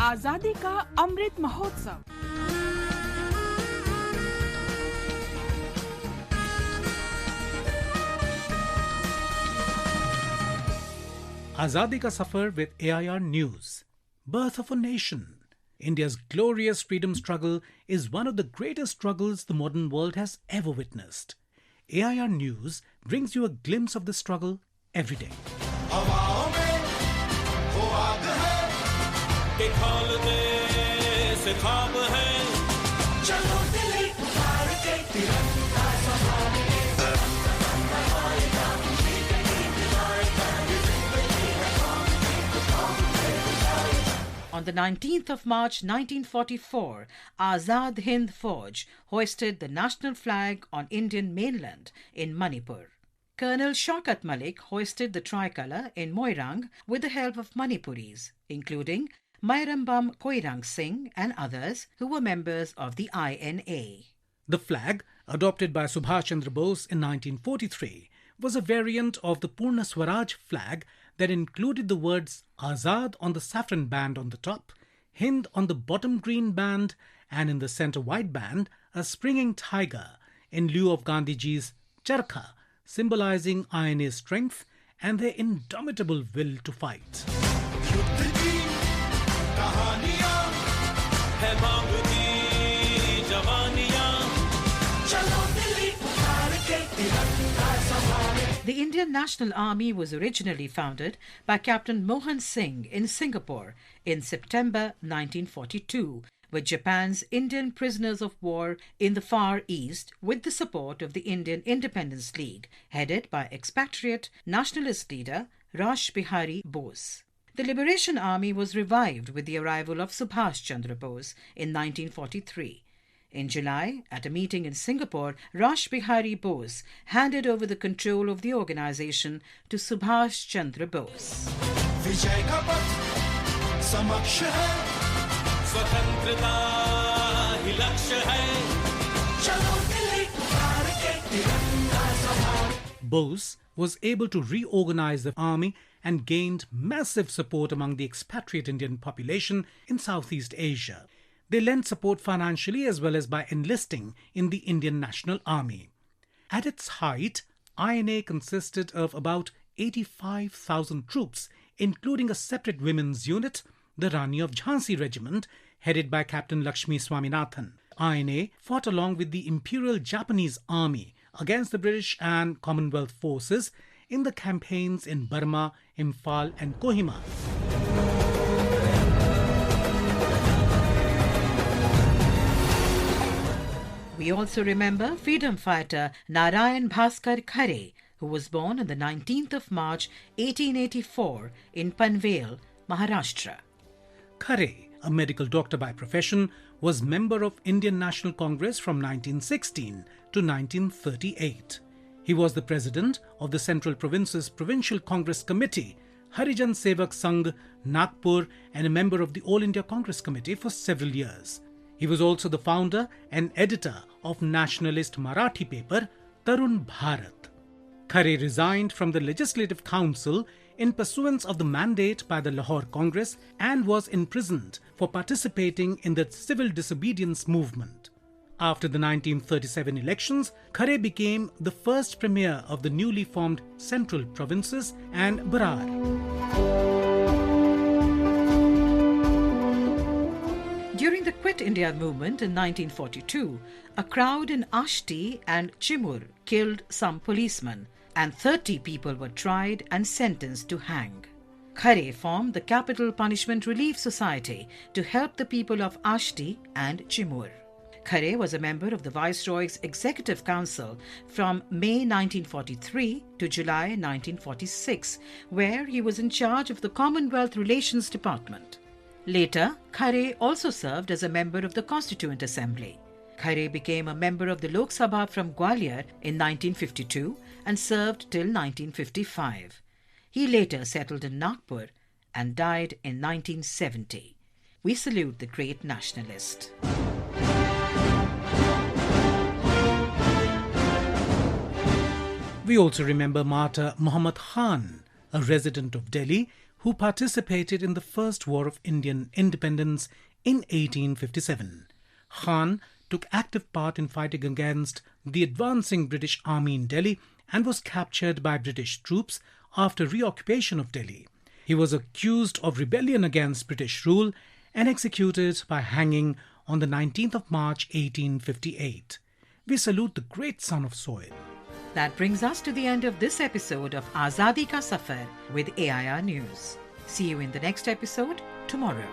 आजादी का Amrit Mahotsav. Azadi Ka Safar with AIR News. Birth of a Nation. India's glorious freedom struggle is one of the greatest struggles the modern world has ever witnessed. AIR News brings you a glimpse of the struggle every day. On the 19th of March 1944, Azad Hind Fauj hoisted the national flag on Indian mainland in Manipur. Colonel Shaukat Malik hoisted the tricolour in Moirang with the help of Manipuris, including Mairambam Koirang Singh and others who were members of the INA. The flag, adopted by Subhash Chandra Bose in 1943, was a variant of the Purna Swaraj flag that included the words Azad on the saffron band on the top, Hind on the bottom green band, and in the centre white band, a springing tiger in lieu of Gandhiji's charkha, symbolizing INA's strength and their indomitable will to fight. The Indian National Army was originally founded by Captain Mohan Singh in Singapore in September 1942 with Japan's Indian prisoners of war in the Far East with the support of the Indian Independence League, headed by expatriate nationalist leader Rash Bihari Bose. The Liberation Army was revived with the arrival of Subhash Chandra Bose in 1943. In July, at a meeting in Singapore, Rash Bihari Bose handed over the control of the organization to Subhash Chandra Bose. Bose was able to reorganize the army and gained massive support among the expatriate Indian population in Southeast Asia. They lent support financially as well as by enlisting in the Indian National Army. At its height, INA consisted of about 85,000 troops, including a separate women's unit, the Rani of Jhansi Regiment, headed by Captain Lakshmi Swaminathan. INA fought along with the Imperial Japanese Army against the British and Commonwealth forces in the campaigns in Burma, Imphal and Kohima. We also remember freedom fighter Narayan Bhaskar Khare, who was born on the 19th of March 1884 in Panvel, Maharashtra. Khare, a medical doctor by profession, was member of Indian National Congress from 1916 to 1938. He was the president of the Central Provinces Provincial Congress Committee, Harijan Sevak Sangh, Nagpur, and a member of the All India Congress Committee for several years. He was also the founder and editor of nationalist Marathi paper Tarun Bharat. Khare resigned from the Legislative Council in pursuance of the mandate by the Lahore Congress and was imprisoned for participating in the civil disobedience movement. After the 1937 elections, Khare became the first premier of the newly formed Central Provinces and Berar. During the Quit India movement in 1942, a crowd in Ashti and Chimur killed some policemen, and 30 people were tried and sentenced to hang. Khare formed the Capital Punishment Relief Society to help the people of Ashti and Chimur. Khare was a member of the Viceroy's Executive Council from May 1943 to July 1946, where he was in charge of the Commonwealth Relations Department. Later, Khare also served as a member of the Constituent Assembly. Khare became a member of the Lok Sabha from Gwalior in 1952 and served till 1955. He later settled in Nagpur and died in 1970. We salute the great nationalist. We also remember martyr Muhammad Khan, a resident of Delhi who participated in the First War of Indian Independence in 1857. Khan took active part in fighting against the advancing British army in Delhi and was captured by British troops after reoccupation of Delhi. He was accused of rebellion against British rule and executed by hanging on the 19th of March 1858. We salute the great son of soil. That brings us to the end of this episode of Azadi Ka Safar with AIR News. See you in the next episode tomorrow.